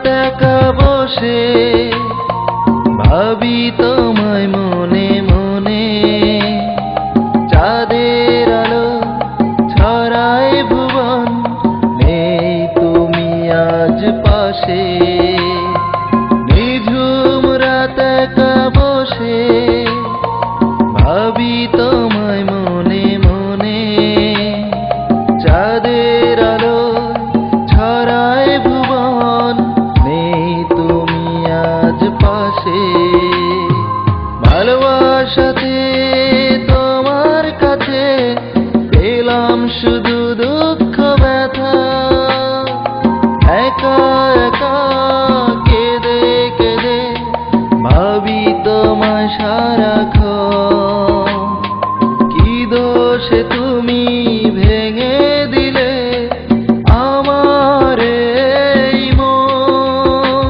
রাত একা বসে ভাবি তোমায় মনে মনে। চাঁদের আলো ছড়ায় ভুবন, নেই তুমি আজ পাশে। নিঝুম রাত একা বসে ভাবি তোমায় মনে মনে। চাঁদের আলো ছড়ায় ভুবন, নেই তুমি আজ পাশে। ভালোবাসাতে তোমার কাছে পেলাম শুধু দুঃখ ব্যথা। একা একা কেঁদে কেঁদে ভাবি তোমায় সারাক্ষণ। কি দোষে তুমি ভেঙে দিলে আমার এই মন।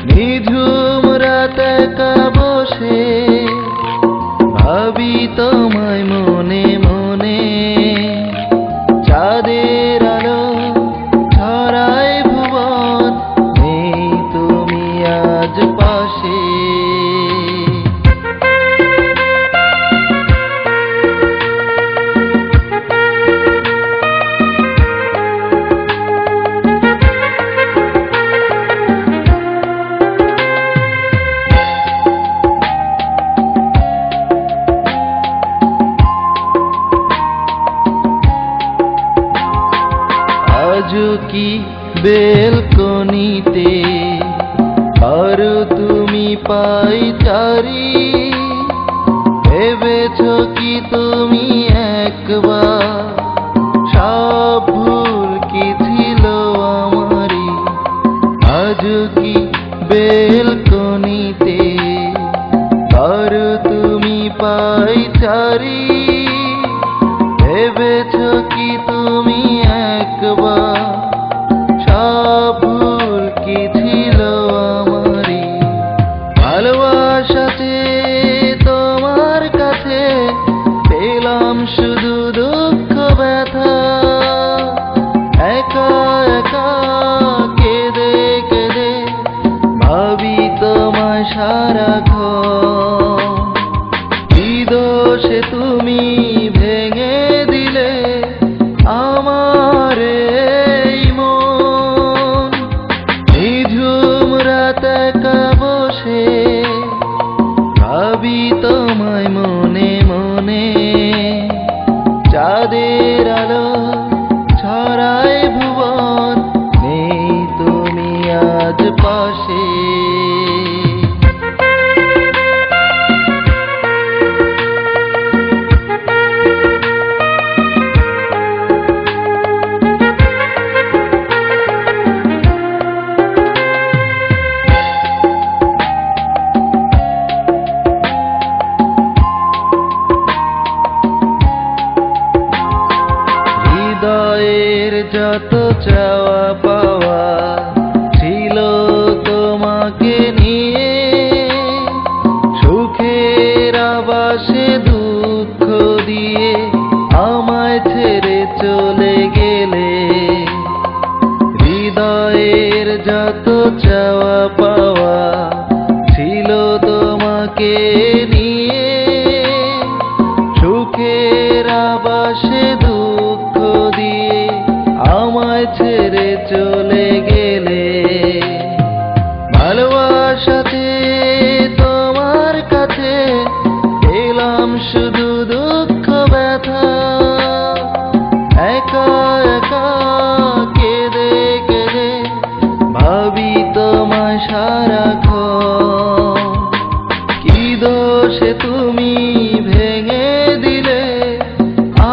নিঝুম রাত একা বসে ভাবি তোমায় মনে মনে। চাঁদের আলো ছড়ায় ভুবন, নেই তুমি আজ পাশে। আজও কি বেলকনিতে আর তুমি পায়চারি? ভেবেছ কি তুমি একবার সব ভুল কি ছিল আমারই? আজও কি বেলকনিতে আর তুমি পায়চারি? ভেবেছ কি তুমি একবার সব ভুল কি ছিল আমারই? ভালোবাসাতে তোমার কাছে পেলাম শুধু দুঃখ ব্যথা। একা একা কেঁদে কেঁদে ভাবি তোমায় সারাক্ষণ। কি দোষে তুমি ভেঙে দিলে আমার এই মন। নিঝুম রাত একা বসে ভাবি তোমায় মনে মনে। চাঁদের আলো ছড়ায় ভুবন, নেই তুমি আজ পাশে। হৃদয়ের যত চাওয়া পাওয়া ছিল তোমাকে নিয়ে, সুখের আবাসে দুঃখ দিয়ে আমায় ছেড়ে চলে গেলে। হৃদয়ের যত চাওয়া পাওয়া ছিল তোমাকে নিয়ে, সুখের আবাসে দুঃখ দিয়ে আমায় ছেড়ে চলে গেলে। ভালোবাসাতে তোমার কাছে পেলাম শুধু দুঃখ ব্যথা। একা একা কেঁদে কেঁদে ভাবি তোমায় সারাক্ষণ। কি দোষে তুমি ভেঙে দিলে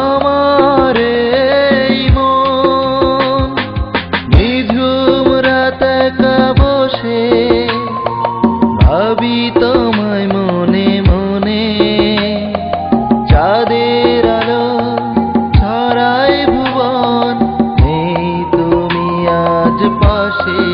আমার এই মন। নিঝুম রাত একা বসে ভাবি তোমায় মনে মনে। চাঁদের আলো ছড়ায় ভুবন, নেই তুমি আজ পাশে।